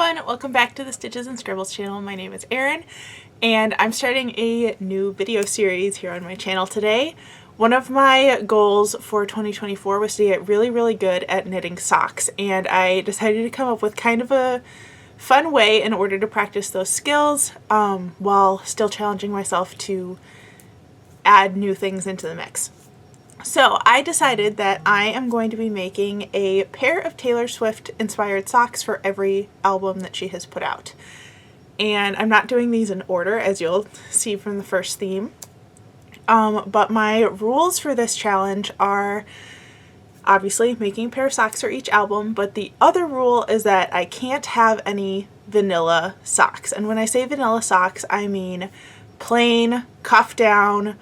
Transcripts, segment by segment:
everyone, welcome back to the Stitches and Scribbles channel. My name is Erin and I'm starting a new video series here on my channel today. One of my goals for 2024 was to get really good at knitting socks, and I decided to come up with kind of a fun way in order to practice those skills while still challenging myself to add new things into the mix. So I decided that I am going to be making a pair of Taylor Swift inspired socks for every album that she has put out. And I'm not doing these in order, as you'll see from the first theme. But my rules for this challenge are obviously making a pair of socks for each album, but the other rule is that I can't have any vanilla socks. And when I say vanilla socks, I mean plain, cuff down,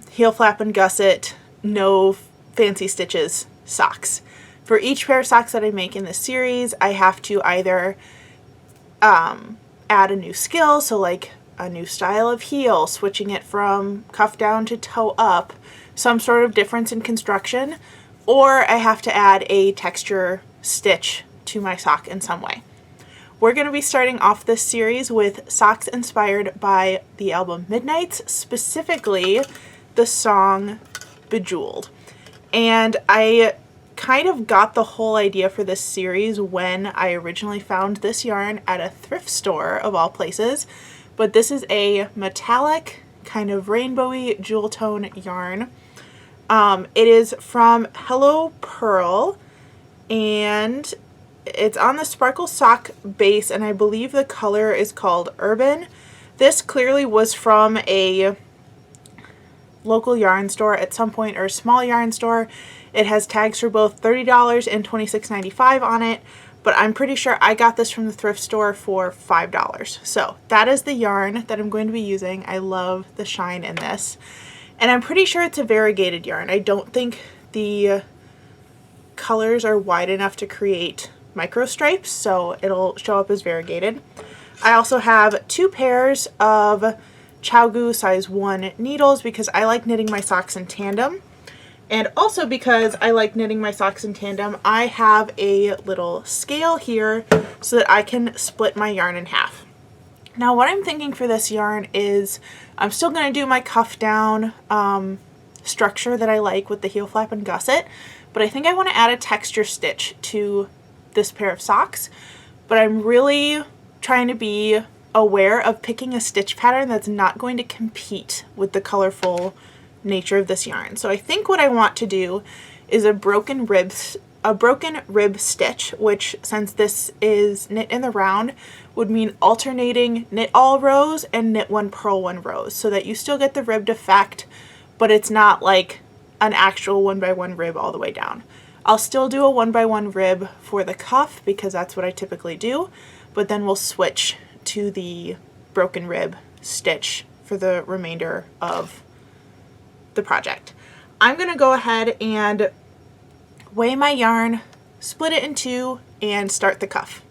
heel flap and gusset, no fancy stitches socks. For each pair of socks that I make in this series, I have to either add a new skill, so like a new style of heel, switching it from cuff down to toe up, some sort of difference in construction, or I have to add a texture stitch to my sock in some way. We're going to be starting off this series with socks inspired by the album Midnights, specifically the song Bejeweled. And I kind of got the whole idea for this series when I originally found this yarn at a thrift store of all places. But this is a metallic, kind of rainbowy jewel tone yarn. It is from Hello Pearl, and it's on the sparkle sock base, and I believe the color is called Urban. This clearly was from a local yarn store at some point, or a small yarn store. It has tags for both $30 and $26.95 on it, but I'm pretty sure I got this from the thrift store for $5. So that is the yarn that I'm going to be using. I love the shine in this. And I'm pretty sure it's a variegated yarn. I don't think the colors are wide enough to create micro stripes, so it'll show up as variegated. I also have two pairs of Chowgu size 1 needles because I like knitting my socks in tandem. And also because I like knitting my socks in tandem, I have a little scale here so that I can split my yarn in half. Now what I'm thinking for this yarn is I'm still going to do my cuff down structure that I like with the heel flap and gusset, but I think I want to add a texture stitch to this pair of socks. But I'm really trying to be aware of picking a stitch pattern that's not going to compete with the colorful nature of this yarn. So I think what I want to do is a broken rib stitch, which, since this is knit in the round, would mean alternating knit all rows and knit one purl one rows, so that you still get the ribbed effect, but it's not like an actual 1x1 rib all the way down. I'll still do a 1x1 rib for the cuff because that's what I typically do, but then we'll switch to the broken rib stitch for the remainder of the project. I'm going to go ahead and weigh my yarn, split it in two, and start the cuff.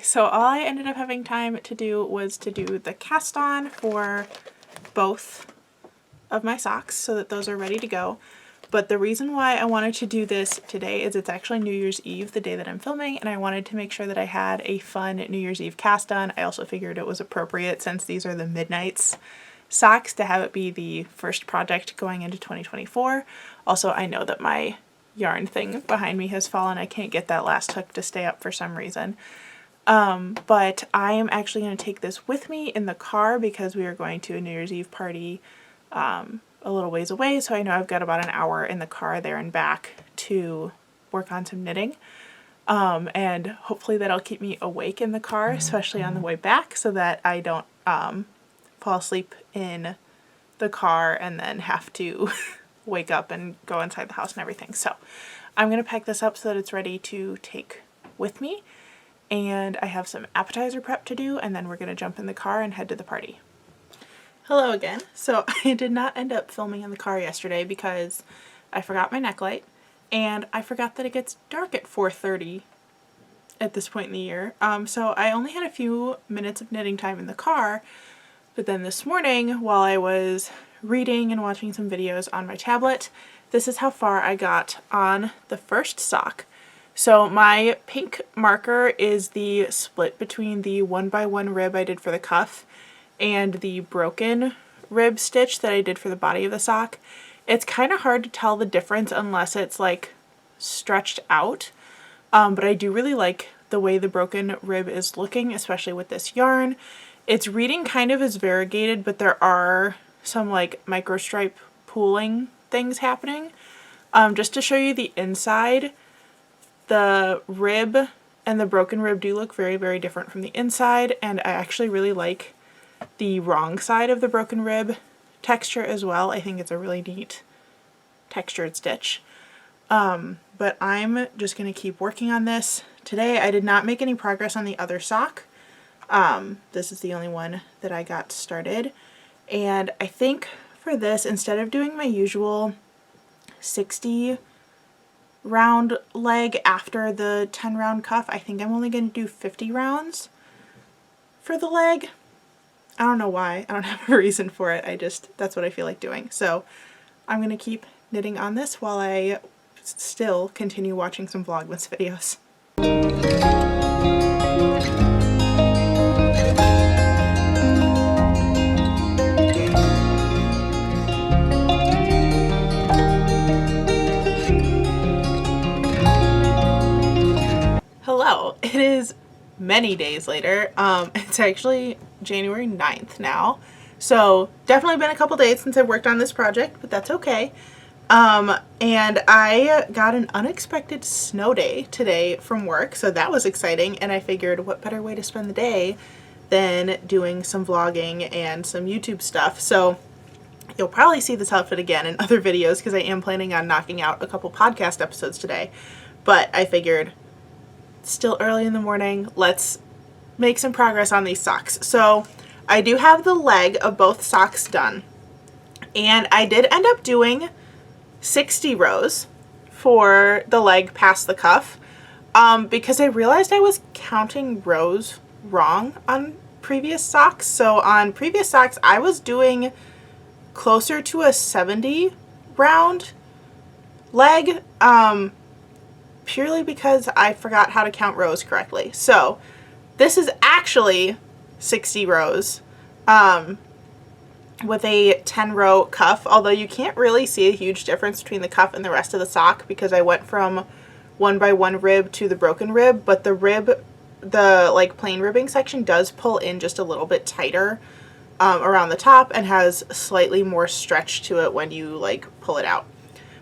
So all I ended up having time to do was to do the cast on for both of my socks so that those are ready to go. But the reason why I wanted to do this today is it's actually New Year's Eve, the day that I'm filming, and I wanted to make sure that I had a fun New Year's Eve cast on. I also figured it was appropriate, since these are the Midnights socks, to have it be the first project going into 2024. Also, I know that my yarn thing behind me has fallen. I can't get that last hook to stay up for some reason. But I am actually going to take this with me in the car because we are going to a New Year's Eve party a little ways away. So I know I've got about an hour in the car there and back to work on some knitting. And hopefully that'll keep me awake in the car, especially on the way back, so that I don't fall asleep in the car and then have to wake up and go inside the house and everything. So I'm going to pack this up so that it's ready to take with me. And I have some appetizer prep to do, and then we're going to jump in the car and head to the party. Hello again. So I did not end up filming in the car yesterday because I forgot my neck light, and I forgot that it gets dark at 4:30 at this point in the year. So I only had a few minutes of knitting time in the car, but then this morning while I was reading and watching some videos on my tablet, this is how far I got on the first sock. So my pink marker is the split between the 1x1 rib I did for the cuff and the broken rib stitch that I did for the body of the sock. It's kind of hard to tell the difference unless it's like stretched out, but I do really like the way the broken rib is looking, especially with this yarn. It's reading kind of as variegated, but there are some like micro stripe pooling things happening. Just to show you the inside, the rib and the broken rib do look very, very different from the inside, and I actually really like the wrong side of the broken rib texture as well. I think it's a really neat textured stitch. But I'm just going to keep working on this. Today I did not make any progress on the other sock. This is the only one that I got started. And I think for this, instead of doing my usual 60 round leg after the 10 round cuff, I think I'm only going to do 50 rounds for the leg. I don't know why. I don't have a reason for it. That's what I feel like doing. So I'm going to keep knitting on this while I still continue watching some Vlogmas videos. Hello, it is many days later. It's actually January 9th now, so definitely been a couple days since I've worked on this project, but that's okay. And I got an unexpected snow day today from work, so that was exciting, and I figured what better way to spend the day than doing some vlogging and some YouTube stuff. So you'll probably see this outfit again in other videos because I am planning on knocking out a couple podcast episodes today, but I figured it's still early in the morning, let's make some progress on these socks. So I do have the leg of both socks done, and I did end up doing 60 rows for the leg past the cuff, because I realized I was counting rows wrong on previous socks. So on previous socks I was doing closer to a 70 round leg, purely because I forgot how to count rows correctly. So this is actually 60 rows with a 10 row cuff, although you can't really see a huge difference between the cuff and the rest of the sock because I went from 1x1 rib to the broken rib, but the rib, the like plain ribbing section does pull in just a little bit tighter around the top and has slightly more stretch to it when you like pull it out.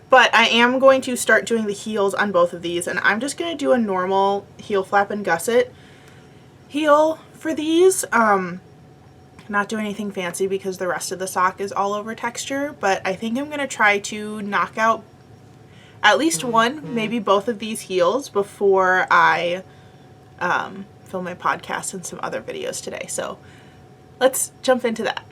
But I am going to start doing the heels on both of these, and I'm just going to do a normal heel flap and gusset heel for these. Not do anything fancy because the rest of the sock is all over texture, but I think I'm going to try to knock out at least one, maybe both of these heels before I film my podcast and some other videos today. So let's jump into that.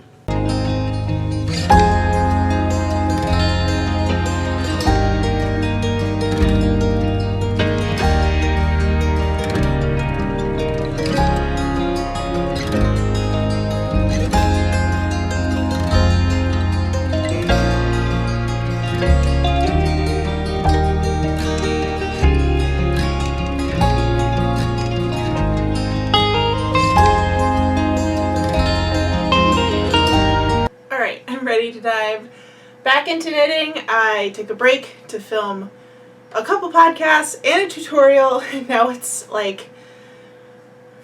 Ready to dive back into knitting. I took a break to film a couple podcasts and a tutorial, and now it's like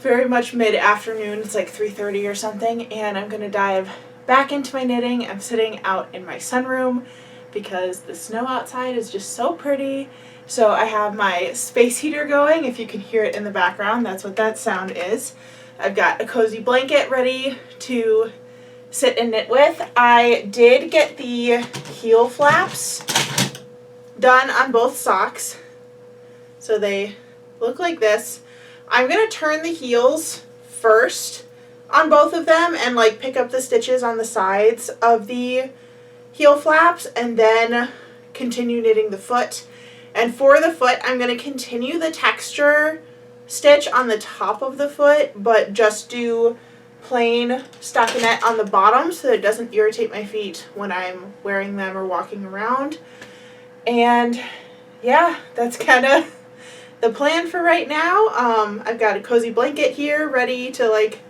very much mid-afternoon. It's like 3:30 or something, and I'm gonna dive back into my knitting. I'm sitting out in my sunroom because the snow outside is just so pretty. So I have my space heater going. If you can hear it in the background, that's what that sound is. I've got a cozy blanket ready to sit and knit with. I did get the heel flaps done on both socks, so they look like this. I'm going to turn the heels first on both of them and like pick up the stitches on the sides of the heel flaps and then continue knitting the foot. And for the foot, I'm going to continue the texture stitch on the top of the foot, but just do plain stockinette on the bottom so that it doesn't irritate my feet when I'm wearing them or walking around. And yeah, that's kind of the plan for right now. I've got a cozy blanket here ready to like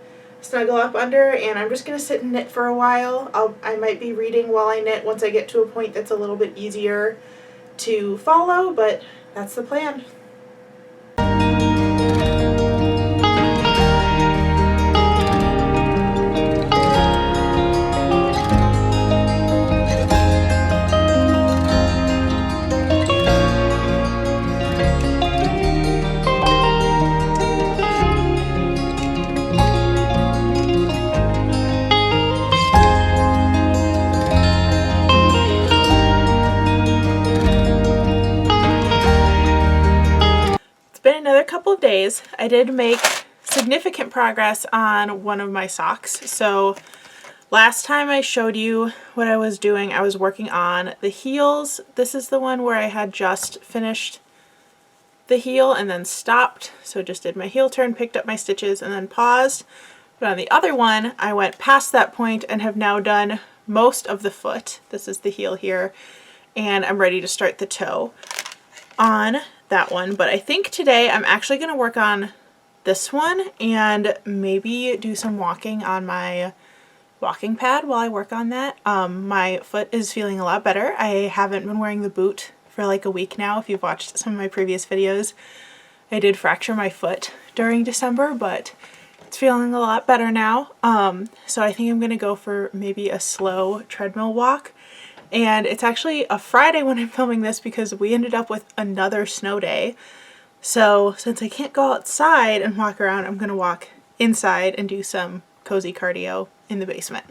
snuggle up under, and I'm just gonna sit and knit for a while. I might be reading while I knit once I get to a point that's a little bit easier to follow, but that's the plan. Another couple of days. I did make significant progress on one of my socks. So last time I showed you what I was doing, I was working on the heels. This is the one where I had just finished the heel and then stopped. So just did my heel turn, picked up my stitches, and then paused. But on the other one, I went past that point and have now done most of the foot. This is the heel here, and I'm ready to start the toe on that one. But I think today I'm actually going to work on this one and maybe do some walking on my walking pad while I work on that. My foot is feeling a lot better. I haven't been wearing the boot for like a week now. If you've watched some of my previous videos, I did fracture my foot during December, but it's feeling a lot better now. So I think I'm going to go for maybe a slow treadmill walk. And it's actually a Friday when I'm filming this because we ended up with another snow day. So since I can't go outside and walk around, I'm going to walk inside and do some cozy cardio in the basement.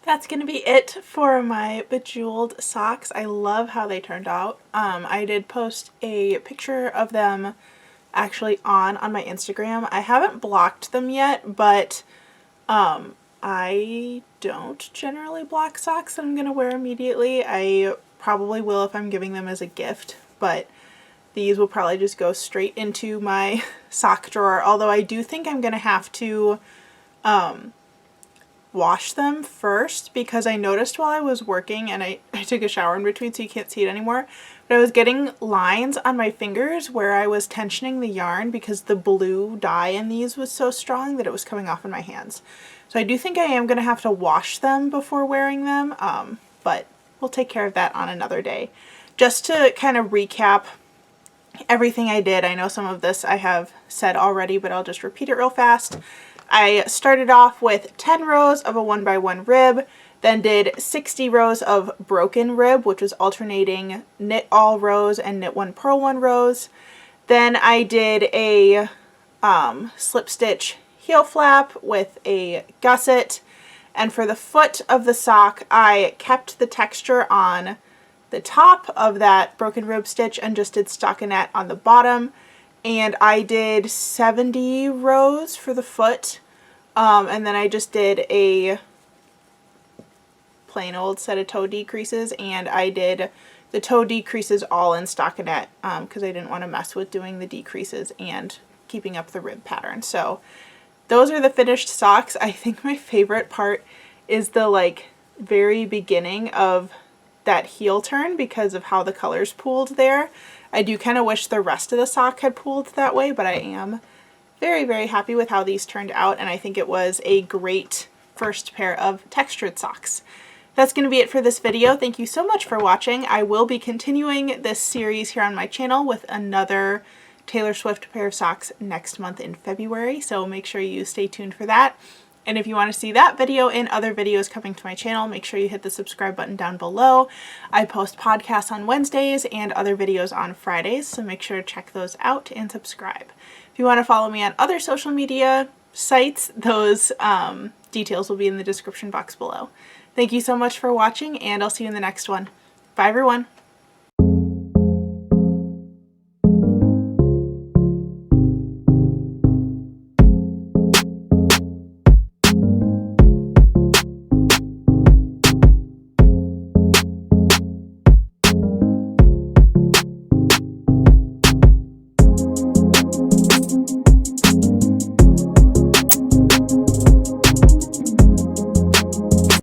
That's going to be it for my Bejeweled socks. I love how they turned out. I did post a picture of them actually on my Instagram. I haven't blocked them yet, but I don't generally block socks that I'm going to wear immediately. I probably will if I'm giving them as a gift, but these will probably just go straight into my sock drawer, although I do think I'm going to have to wash them first, because I noticed while I was working, and I took a shower in between so you can't see it anymore, but I was getting lines on my fingers where I was tensioning the yarn because the blue dye in these was so strong that it was coming off in my hands. So I do think I am going to have to wash them before wearing them, but we'll take care of that on another day. Just to kind of recap everything I did, I know some of this I have said already, but I'll just repeat it real fast. I started off with 10 rows of a 1x1 rib, then did 60 rows of broken rib, which was alternating knit all rows and knit one purl one rows. Then I did a slip stitch heel flap with a gusset. And for the foot of the sock, I kept the texture on the top of that broken rib stitch and just did stockinette on the bottom. And I did 70 rows for the foot. And then I just did a plain old set of toe decreases, and I did the toe decreases all in stockinette because I didn't want to mess with doing the decreases and keeping up the rib pattern. So those are the finished socks. I think my favorite part is the like very beginning of that heel turn because of how the colors pooled there. I do kind of wish the rest of the sock had pooled that way, but I am very, very happy with how these turned out, and I think it was a great first pair of textured socks. That's going to be it for this video. Thank you so much for watching. I will be continuing this series here on my channel with another Taylor Swift pair of socks next month in February, so make sure you stay tuned for that. And if you want to see that video and other videos coming to my channel, make sure you hit the subscribe button down below. I post podcasts on Wednesdays and other videos on Fridays, so make sure to check those out and subscribe. If you want to follow me on other social media sites, those details will be in the description box below. Thank you so much for watching, and I'll see you in the next one. Bye, everyone.